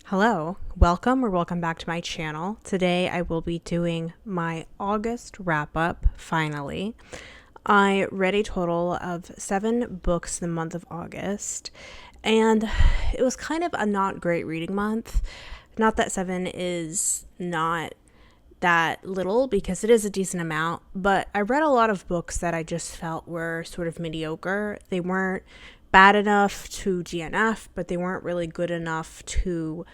Hello, welcome back to my channel. Today I will be doing my August wrap up, finally. I read a total of 7 books in the month of August, and it was kind of a not great reading month. Not that 7 is not that little, because it is a decent amount, but I read a lot of books that I just felt were sort of mediocre. They weren't bad enough to DNF, but they weren't really good enough to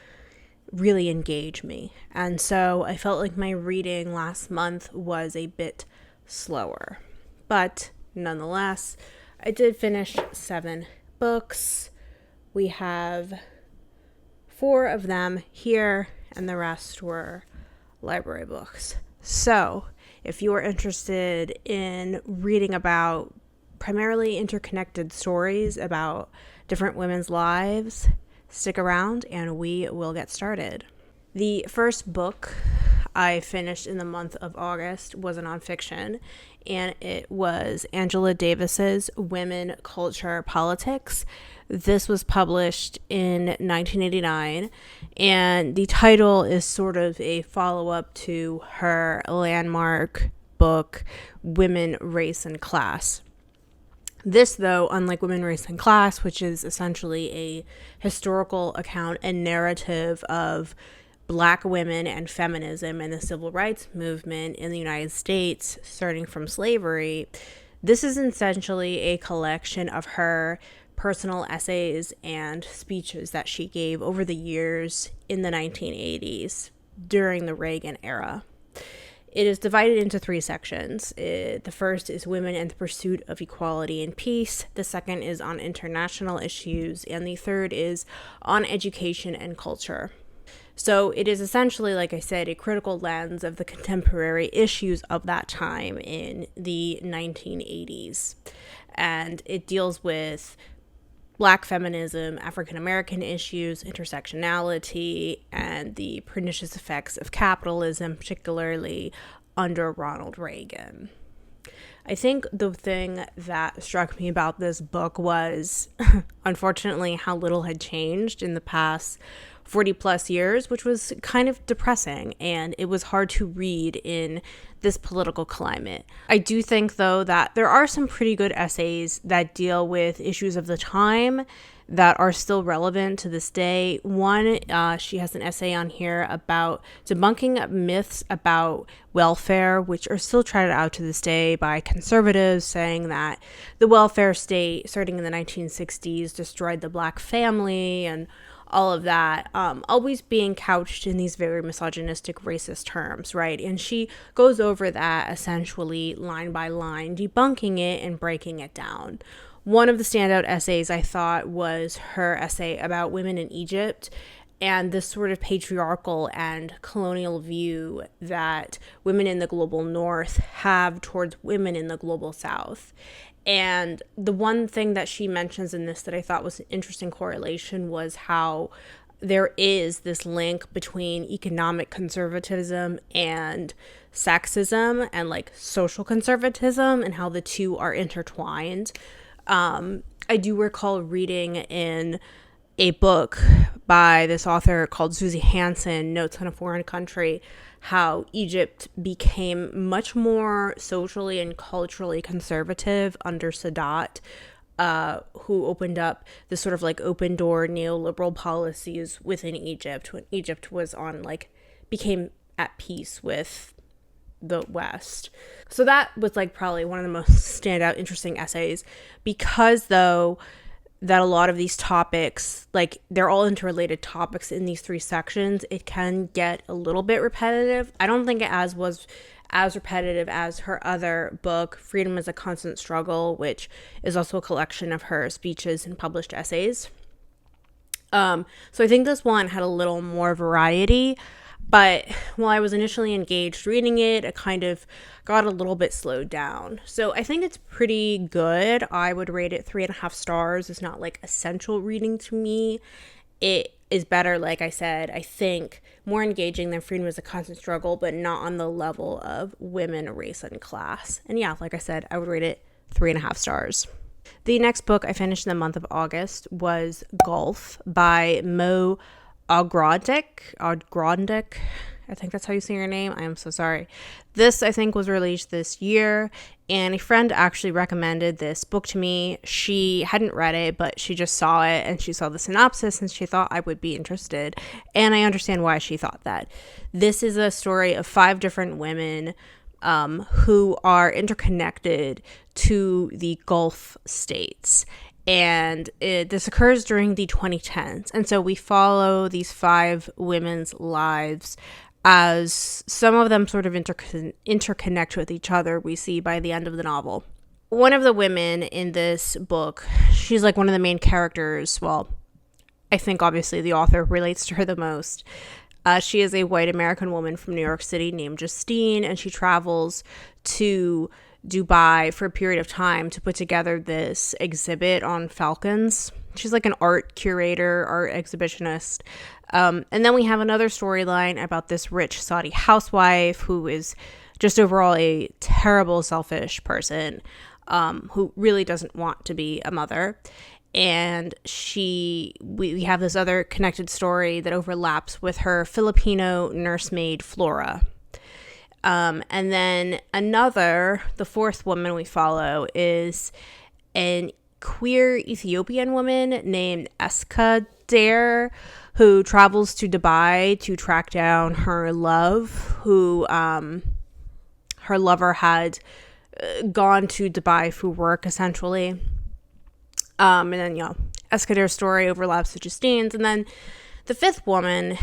really engage me. And so I felt like my reading last month was a bit slower. But nonetheless, I did finish 7 books. We have 4 of them here, and the rest were library books. So if you are interested in reading about primarily interconnected stories about different women's lives, stick around and we will get started. The first book I finished in the month of August was a nonfiction, and it was Angela Davis's Women, Culture, Politics. This was published in 1989, and the title is sort of a follow-up to her landmark book, Women, Race, and Class. This, though, unlike Women, Race, and Class, which is essentially a historical account and narrative of Black women and feminism and the civil rights movement in the United States, starting from slavery, this is essentially a collection of her personal essays and speeches that she gave over the years in the 1980s during the Reagan era. It is divided into 3 sections. The first is Women and the Pursuit of Equality and Peace. The second is on international issues. And the third is on education and culture. So it is essentially, like I said, a critical lens of the contemporary issues of that time in the 1980s. And it deals with Black feminism, African American issues, intersectionality, and the pernicious effects of capitalism, particularly under Ronald Reagan. I think the thing that struck me about this book was, unfortunately, how little had changed in the past 40 plus years, which was kind of depressing, and it was hard to read in this political climate. I do think, though, that there are some pretty good essays that deal with issues of the time that are still relevant to this day. One, she has an essay on here about debunking myths about welfare, which are still trotted out to this day by conservatives, saying that the welfare state, starting in the 1960s, destroyed the Black family and all of that, always being couched in these very misogynistic, racist terms, right? And she goes over that essentially line by line, debunking it and breaking it down. One of the standout essays I thought was her essay about women in Egypt and this sort of patriarchal and colonial view that women in the global north have towards women in the global south. And the one thing that she mentions in this that I thought was an interesting correlation was how there is this link between economic conservatism and sexism and like social conservatism, and how the two are intertwined. I do recall reading in a book by this author called Suzy Hansen, Notes on a Foreign Country, how Egypt became much more socially and culturally conservative under Sadat, who opened up this sort of like open door neoliberal policies within Egypt when Egypt was became at peace with the West. So that was like probably one of the most standout interesting essays, because though that a lot of these topics, like they're all interrelated topics in these 3 sections, it can get a little bit repetitive. I don't think it was as repetitive as her other book, Freedom is a Constant Struggle, which is also a collection of her speeches and published essays. So I think this one had a little more variety, but while I was initially engaged reading it, it kind of got a little bit slowed down. So I think it's pretty good. I would rate it 3.5 stars. It's not like essential reading to me. It is better, like I said, I think more engaging than Freedom is a Constant Struggle, but not on the level of Women, Race, and Class. And yeah, like I said, I would rate it 3.5 stars. The next book I finished in the month of August was Golf by Mo Ogrodnik. I think that's how you say your name. I am so sorry. This, I think, was released this year, and a friend actually recommended this book to me. She hadn't read it, but she just saw it, and she saw the synopsis, and she thought I would be interested, and I understand why she thought that. This is a story of 5 different women who are interconnected to the Gulf states. And this occurs during the 2010s. And so we follow these 5 women's lives as some of them sort of interconnect with each other, we see by the end of the novel. One of the women in this book, she's like one of the main characters. Well, I think obviously the author relates to her the most. She is a white American woman from New York City named Justine, and she travels to Dubai for a period of time to put together this exhibit on falcons. She's like an art curator, art exhibitionist. And then we have another storyline about this rich Saudi housewife who is just overall a terrible, selfish person who really doesn't want to be a mother. And we have this other connected story that overlaps with her Filipino nursemaid, Flora. And then the 4th woman we follow is an queer Ethiopian woman named Eskader, who travels to Dubai to track down her love, who her lover had gone to Dubai for work, essentially. And then, Eskader's story overlaps with Justine's. And then the 5th woman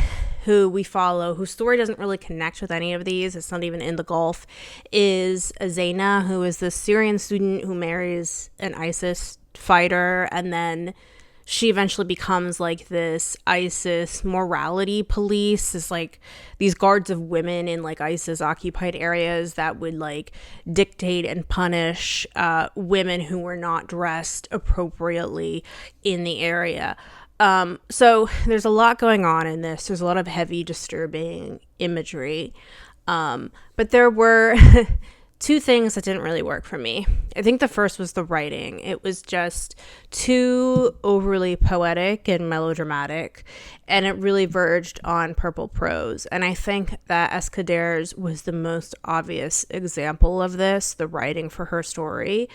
who we follow, whose story doesn't really connect with any of these, it's not even in the Gulf, is Zaina, who is this Syrian student who marries an ISIS fighter, and then she eventually becomes like this ISIS morality police. Is like these guards of women in like ISIS occupied areas that would like dictate and punish women who were not dressed appropriately in the area. So there's a lot going on in this. There's a lot of heavy, disturbing imagery. But there were 2 things that didn't really work for me. I think the first was the writing. It was just too overly poetic and melodramatic, and it really verged on purple prose. And I think that Eskader's was the most obvious example of this, the writing for her story.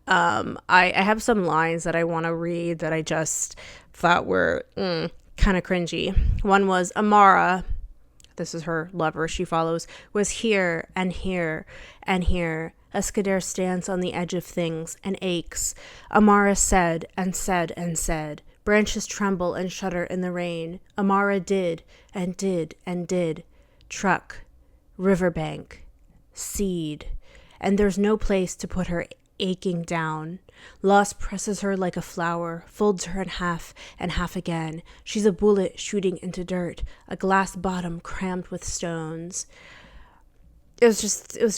I have some lines that I want to read that I just thought were kind of cringy. One was, Amara, this is her lover she follows, was here and here and here. Eskader stands on the edge of things and aches. Amara said and said and said. Branches tremble and shudder in the rain. Amara did and did and did. Truck, riverbank, seed. And there's no place to put her aching down. Loss presses her like a flower, folds her in half and half again. She's a bullet shooting into dirt, a glass bottom crammed with stones. It was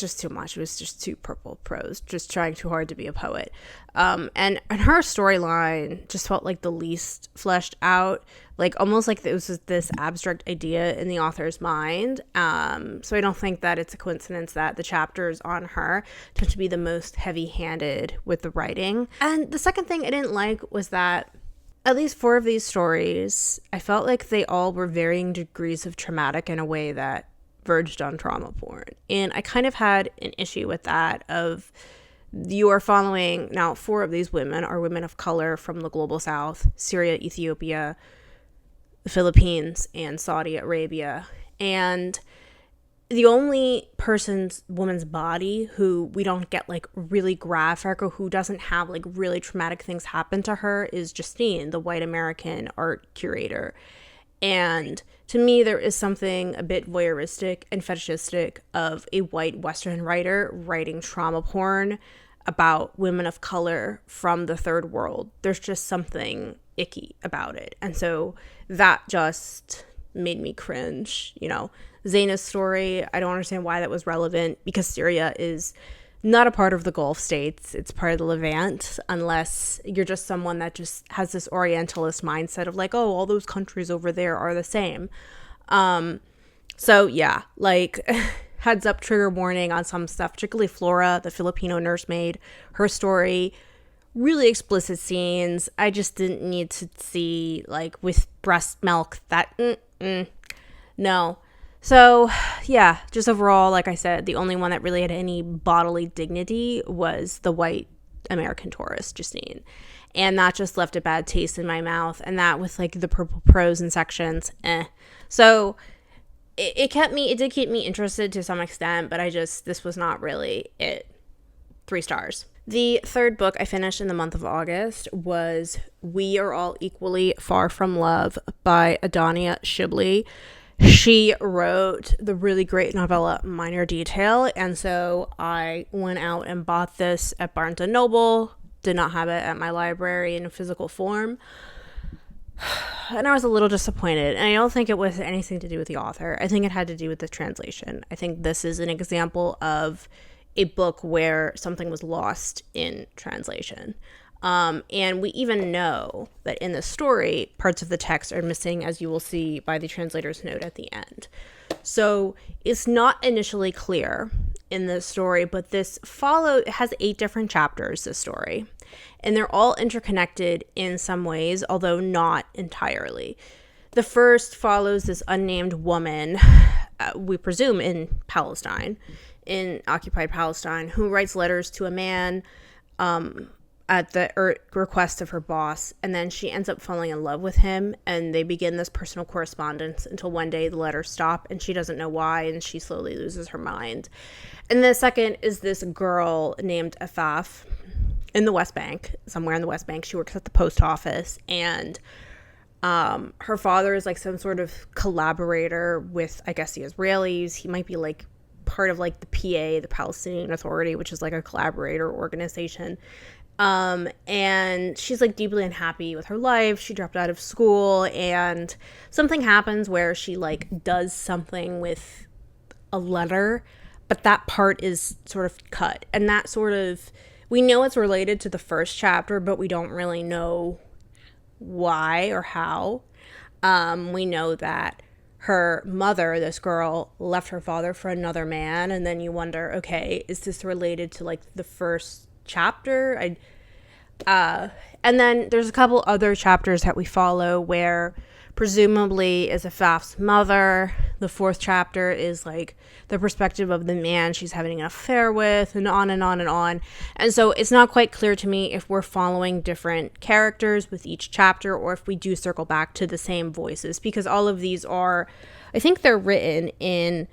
just too much. It was just too purple prose, just trying too hard to be a poet. And her storyline just felt like the least fleshed out, like almost like it was just this abstract idea in the author's mind. So I don't think that it's a coincidence that the chapters on her tend to be the most heavy-handed with the writing. And the second thing I didn't like was that at least 4 of these stories, I felt like they all were varying degrees of traumatic in a way that verged on trauma porn. And I kind of had an issue with that of you are following, now 4 of these women are women of color from the global south, Syria, Ethiopia, the Philippines, and Saudi Arabia. And the only woman's body who we don't get like really graphic or who doesn't have like really traumatic things happen to her is Justine, the white American art curator. And to me, there is something a bit voyeuristic and fetishistic of a white Western writer writing trauma porn about women of color from the third world. There's just something icky about it. And so that just made me cringe. Zaina's story, I don't understand why that was relevant, because Syria is not a part of the Gulf states. It's part of the Levant, unless you're just someone that just has this Orientalist mindset of like, oh, all those countries over there are the same. So yeah, like heads up, trigger warning on some stuff, particularly Flora, the Filipino nursemaid. Her story really explicit scenes. I just didn't need to see, like, with breast milk, that, no. So, yeah, just overall, like I said, the only one that really had any bodily dignity was the white American tourist, Justine. And that just left a bad taste in my mouth. And that with, like, the purple prose and sections, So, it did keep me interested to some extent, but this was not really it. 3 stars. The third book I finished in the month of August was We Are All Equally Far From Love by Adania Shibli. She wrote the really great novella Minor Detail, and so I went out and bought this at Barnes & Noble. Did not have it at my library in physical form. And I was a little disappointed, and I don't think it was anything to do with the author. I think it had to do with the translation. I think this is an example of a book where something was lost in translation. And we even know that in the story, parts of the text are missing, as you will see by the translator's note at the end. So it's not initially clear in the story, but it has 8 different chapters, this story. And they're all interconnected in some ways, although not entirely. The first follows this unnamed woman, we presume in Palestine, in occupied Palestine, who writes letters to a man at the request of her boss, and then she ends up falling in love with him, and they begin this personal correspondence until one day the letters stop, and she doesn't know why, and she slowly loses her mind. And the second is this girl named Afaf in the West Bank, somewhere in the West Bank. She works at the post office, and her father is like some sort of collaborator with, I guess, the Israelis. He might be like part of like the PA, the Palestinian Authority, which is like a collaborator organization. And she's like deeply unhappy with her life. She dropped out of school, and something happens where she like does something with a letter, but that part is sort of cut. And that we know it's related to the first chapter, but we don't really know why or how. We know that her mother, this girl, left her father for another man, and then you wonder, okay, is this related to like the first chapter? And then there's a couple other chapters that we follow where presumably is Afaf's mother. The 4th chapter is like the perspective of the man she's having an affair with, and on and on and on. And so it's not quite clear to me if we're following different characters with each chapter, or if we do circle back to the same voices, because all of these are, I think they're written in,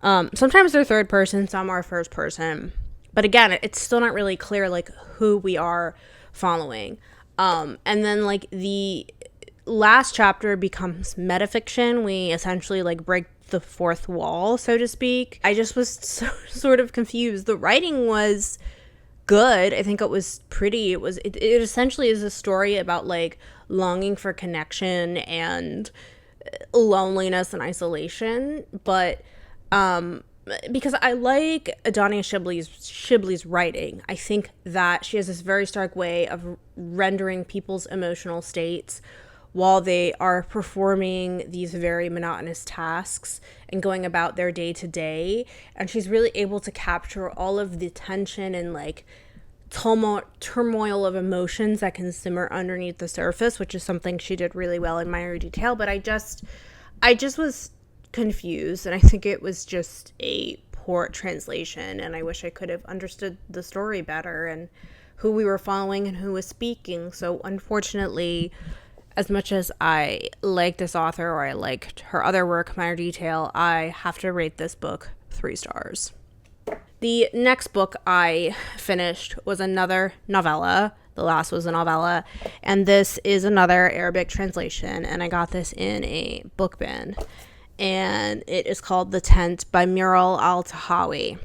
sometimes they're 3rd person, some are 1st person. But again, it's still not really clear like who we are following. And then like the last chapter becomes metafiction. We essentially like break the 4th wall, so to speak. I just was sort of confused. The writing was good. I think it was pretty. It essentially is a story about like longing for connection and loneliness and isolation. But because I like Adania Shibli's writing, I think that she has this very stark way of rendering people's emotional states while they are performing these very monotonous tasks and going about their day to day. And she's really able to capture all of the tension and like turmoil of emotions that can simmer underneath the surface, which is something she did really well in Minor Detail. But I just was confused, and I think it was just a poor translation, and I wish I could have understood the story better and who we were following and who was speaking. So unfortunately, as much as I like this author, or I liked her other work, Minor Detail, I have to rate this book 3 stars. The next book I finished was another novella. The last was a novella, and this is another Arabic translation, and I got this in a book bin. And it is called The Tent by Miral al-Tahawy.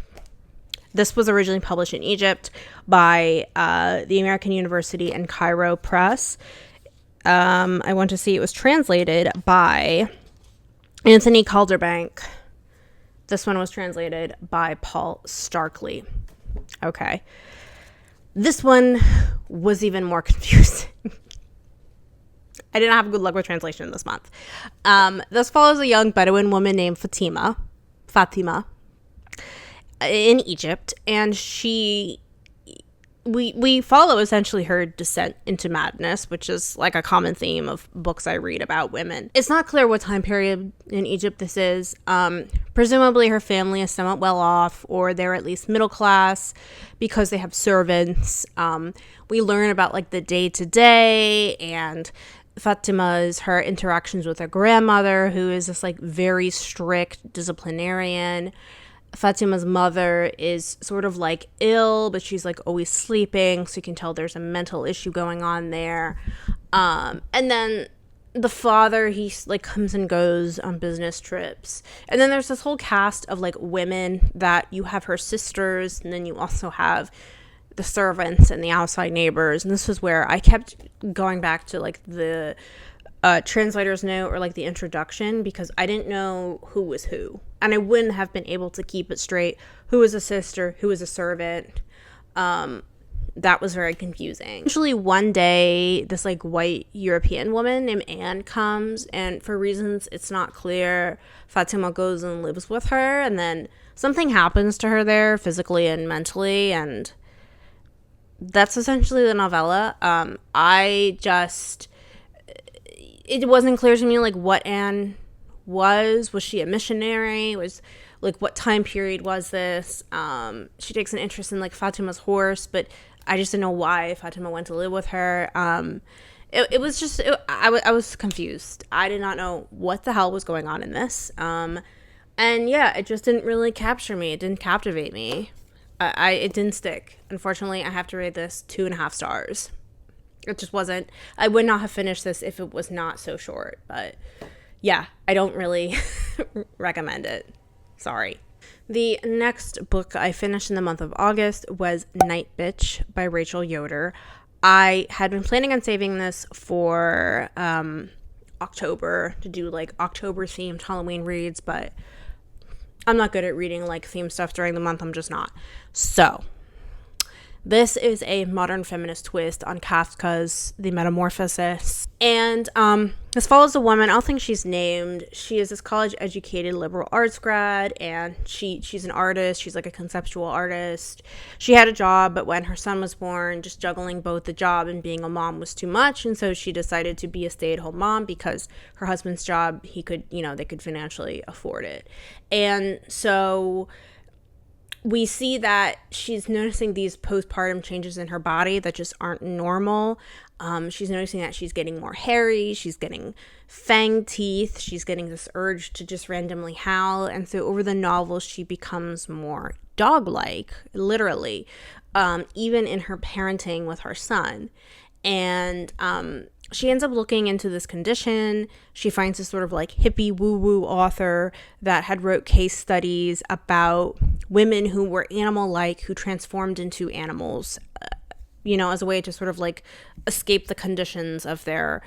This was originally published in Egypt by the American University and Cairo Press. I want to see it was translated by Anthony Calderbank. This one was translated by Paul Starkley. Okay. This one was even more confusing. I didn't have good luck with translation this month. This follows a young Bedouin woman named Fatima, in Egypt, and she we follow essentially her descent into madness, which is like a common theme of books I read about women. It's not clear what time period in Egypt this is. Presumably her family is somewhat well off, or they're at least middle class because they have servants. We learn about like the day-to-day and Fatima's, her interactions with her grandmother, who is this like very strict disciplinarian. Fatima's mother is sort of like ill, but she's like always sleeping, so you can tell there's a mental issue going on there. And then the father, he like comes and goes on business trips. And then there's this whole cast of like women that you have her sisters, and then you also have the servants and the outside neighbors. And this was where I kept going back to like the translator's note or like the introduction, because I didn't know who was who, and I wouldn't have been able to keep it straight. Who was a sister? Who was a servant? That was very confusing. Eventually one day, this like white European woman named Anne comes, and for reasons it's not clear, Fatima goes and lives with her, and then something happens to her there physically and mentally, and that's essentially the novella. It wasn't clear to me like what Anne was. Was she a missionary? Was like, what time period was this? She takes an interest in like Fatima's horse, but I just didn't know why Fatima went to live with her. I was confused. I did not know what the hell was going on in this. And yeah, it just didn't really capture me. It didn't captivate me. It didn't stick. Unfortunately, I have to rate this 2.5 stars. It just wasn't. I would not have finished this if it was not so short. But yeah, I don't really recommend it. Sorry. The next book I finished in the month of August was Nightbitch by Rachel Yoder. I had been planning on saving this for October to do like October themed Halloween reads, but I'm not good at reading like theme stuff during the month. I'm just not. So this is a modern feminist twist on Kafka's The Metamorphosis. And this follows a woman, I don't think she's named. She is this college-educated liberal arts grad, and she's an artist. She's like a conceptual artist. She had a job, but when her son was born, just juggling both the job and being a mom was too much. And so she decided to be a stay-at-home mom because her husband's job, they could financially afford it. And so we see that she's noticing these postpartum changes in her body that just aren't normal. She's noticing that she's getting more hairy, she's getting fang teeth, she's getting this urge to just randomly howl. And so over the novel, she becomes more dog-like, literally, even in her parenting with her son. And she ends up looking into this condition. She finds this sort of like hippie woo-woo author that had wrote case studies about women who were animal-like, who transformed into animals, as a way to sort of like escape the conditions of their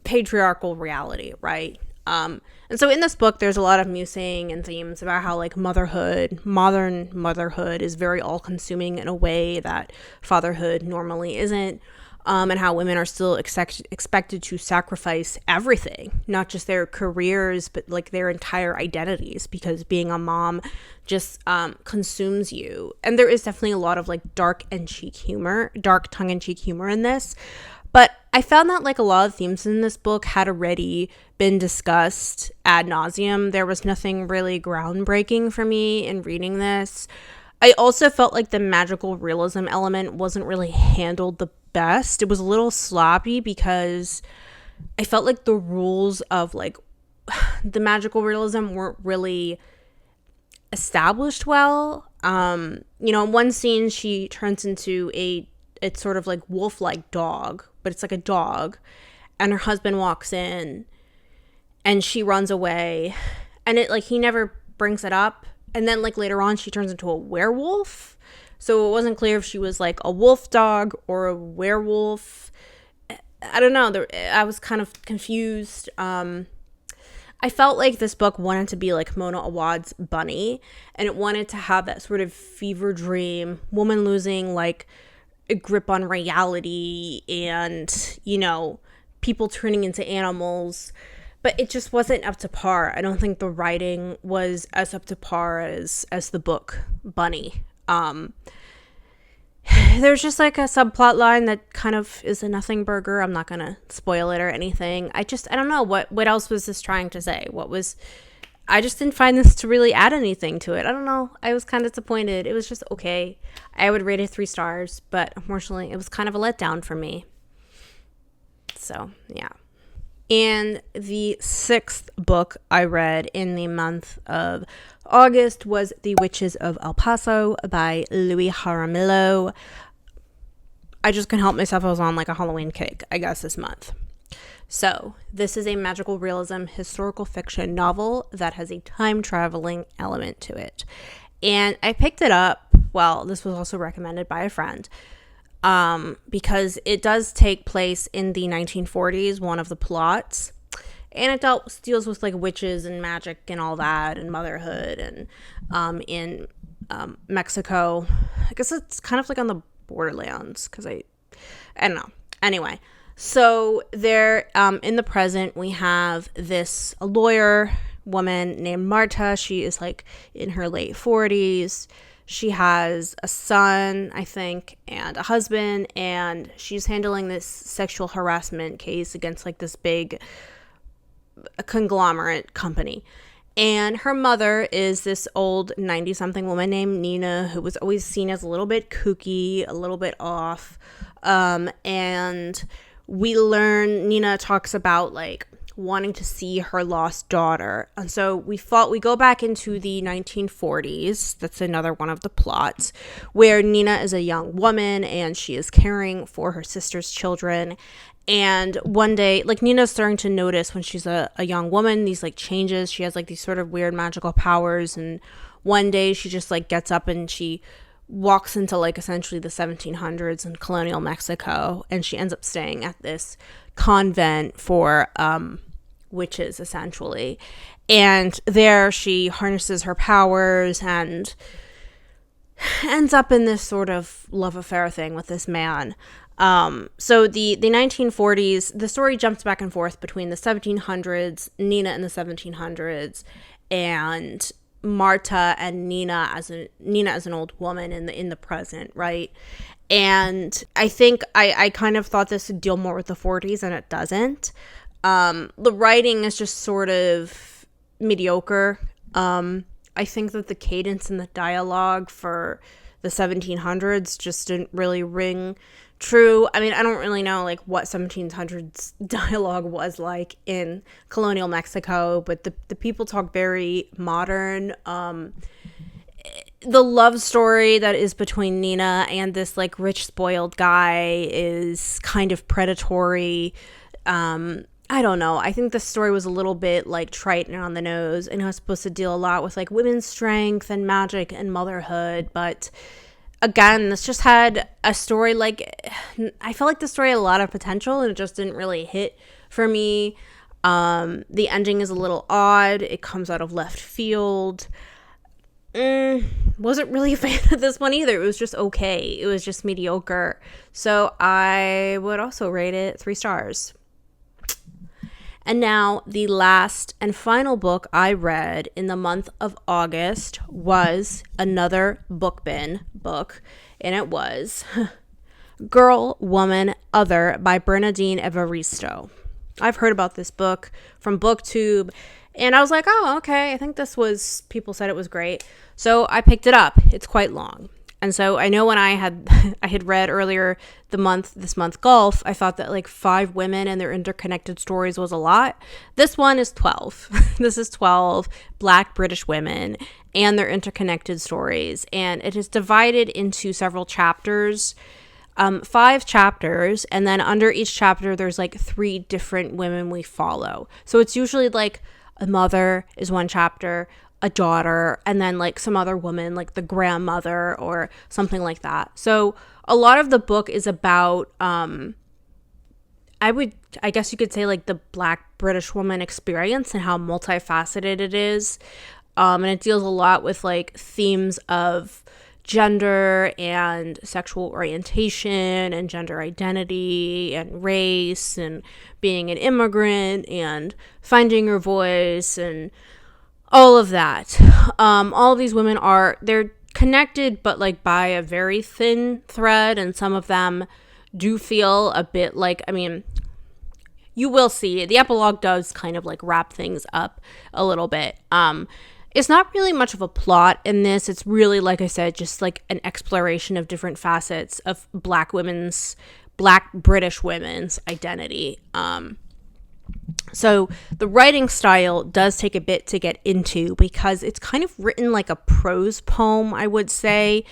patriarchal reality, right? And so in this book, there's a lot of musing and themes about how like modern motherhood is very all-consuming in a way that fatherhood normally isn't. And how women are still expected to sacrifice everything, not just their careers, but like their entire identities, because being a mom just consumes you. And there is definitely a lot of like dark tongue-in-cheek humor in this. But I found that like a lot of themes in this book had already been discussed ad nauseum. There was nothing really groundbreaking for me in reading this. I also felt like the magical realism element wasn't really handled the best. It was a little sloppy because I felt like the rules of like the magical realism weren't really established well. In one scene she turns into it's sort of like wolf-like dog, but it's like a dog, and her husband walks in and she runs away, and it like he never brings it up. And then like later on she turns into a werewolf. So it wasn't clear if she was like a wolf dog or a werewolf. I don't know. I was kind of confused. I felt like this book wanted to be like Mona Awad's Bunny, and it wanted to have that sort of fever dream, woman losing like a grip on reality and, people turning into animals. But it just wasn't up to par. I don't think the writing was as up to par as the book Bunny. there's just like a subplot line that kind of is a nothing burger. I'm not gonna spoil it or anything. I don't know what else was this trying to say. I just didn't find this to really add anything to it. I don't know. I was kind of disappointed. It was just okay. I would rate it 3 stars, but unfortunately it was kind of a letdown for me. So yeah. And the 6th book I read in the month of August was The Witches of El Paso by Louis Jaramillo. I just couldn't help myself. I was on like a Halloween kick, I guess, this month. So this is a magical realism historical fiction novel that has a time traveling element to it. And I picked it up. Well, this was also recommended by a friend. Because it does take place in the 1940s, one of the plots, and it deals with like witches and magic and all that, and motherhood, and in Mexico. I guess it's kind of like on the borderlands, because I don't know. Anyway, so there, in the present, we have a lawyer woman named Marta. She is like in her late 40s. She has a son, I think, and a husband, and she's handling this sexual harassment case against like this big conglomerate company. And her mother is this old 90-something woman named Nina, who was always seen as a little bit kooky, a little bit off. And we learn, Nina talks about like wanting to see her lost daughter. And so we go back into the 1940s. That's another one of the plots, where Nina is a young woman and she is caring for her sister's children. And one day, like, Nina's starting to notice when she's a young woman, these like changes. She has like these sort of weird magical powers. And one day she just like gets up and she walks into like essentially the 1700s in colonial Mexico, and she ends up staying at this convent for witches, essentially. And there she harnesses her powers and ends up in this sort of love affair thing with this man. So the 1940s, the story jumps back and forth between the 1700s, Nina in the 1700s, and Marta and Nina as an old woman in the present, right? And I think I kind of thought this would deal more with the 40s, and it doesn't. The writing is just sort of mediocre. I think that the cadence and the dialogue for the 1700s just didn't really ring true. I mean, I don't really know like what 1700s dialogue was like in colonial Mexico, but the people talk very modern. The love story that is between Nina and this like rich spoiled guy is kind of predatory. I don't know. I think the story was a little bit like trite and on the nose, and it was supposed to deal a lot with like women's strength and magic and motherhood, but again, this just had a story like, I felt like the story had a lot of potential and it just didn't really hit for me. The ending is a little odd. It comes out of left field. Wasn't really a fan of this one either. It was just okay. It was just mediocre. So I would also rate it 3 stars. And now the last and final book I read in the month of August was another book bin book, and it was Girl, Woman, Other by Bernadine Evaristo. I've heard about this book from BookTube, and I was like, oh, okay, I think people said it was great. So I picked it up. It's quite long. And so I know when I had read earlier this month Golf, I thought that like 5 women and their interconnected stories was a lot. This one is 12. This is 12 Black British women and their interconnected stories. And it is divided into several chapters, 5 chapters. And then under each chapter, there's like 3 different women we follow. So it's usually like a mother is one chapter, a daughter, and then like some other woman, like the grandmother or something like that. So a lot of the book is about, I guess you could say like the Black British woman experience and how multifaceted it is. And it deals a lot with like themes of gender and sexual orientation and gender identity and race and being an immigrant and finding your voice and all of that. All of these women they're connected, but like by a very thin thread, and some of them do feel a bit like, I mean, you will see the epilogue does kind of like wrap things up a little bit. It's not really much of a plot in this. It's really, like I said, just like an exploration of different facets of Black British women's identity. So the writing style does take a bit to get into because it's kind of written like a prose poem, I would say.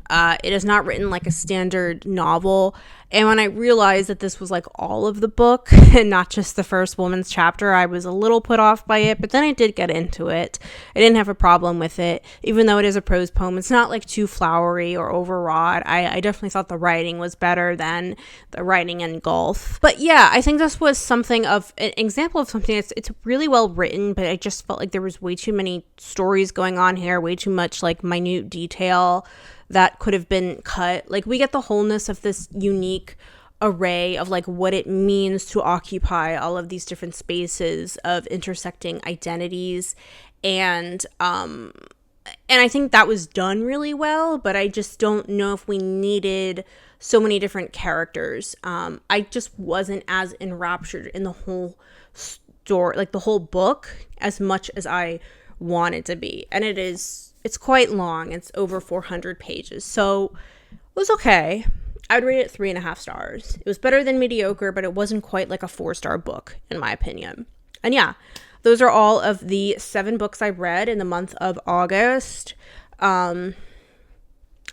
It is not written like a standard novel. And when I realized that this was like all of the book and not just the first woman's chapter, I was a little put off by it, but then I did get into it. I didn't have a problem with it, even though it is a prose poem. It's not like too flowery or overwrought. I definitely thought the writing was better than the writing in Gulf. But yeah, I think this was something of an example of something it's really well written, but I just felt like there was way too many stories going on here, way too much like minute detail that could have been cut. Like, we get the wholeness of this unique array of like what it means to occupy all of these different spaces of intersecting identities, and I think that was done really well, but I just don't know if we needed so many different characters. I just wasn't as enraptured in the whole story, like the whole book, as much as I wanted to be. And it's quite long. It's over 400 pages. So it was okay. I would rate it 3.5 stars. It was better than mediocre, but it wasn't quite like a 4-star book, in my opinion. And yeah, those are all of the 7 books I read in the month of August. I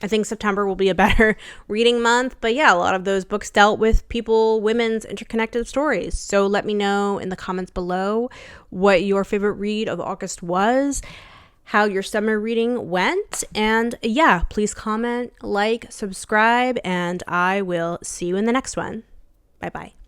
think September will be a better reading month. But yeah, a lot of those books dealt with women's interconnected stories. So let me know in the comments below what your favorite read of August was, how your summer reading went, and yeah, please comment, like, subscribe, and I will see you in the next one. Bye-bye.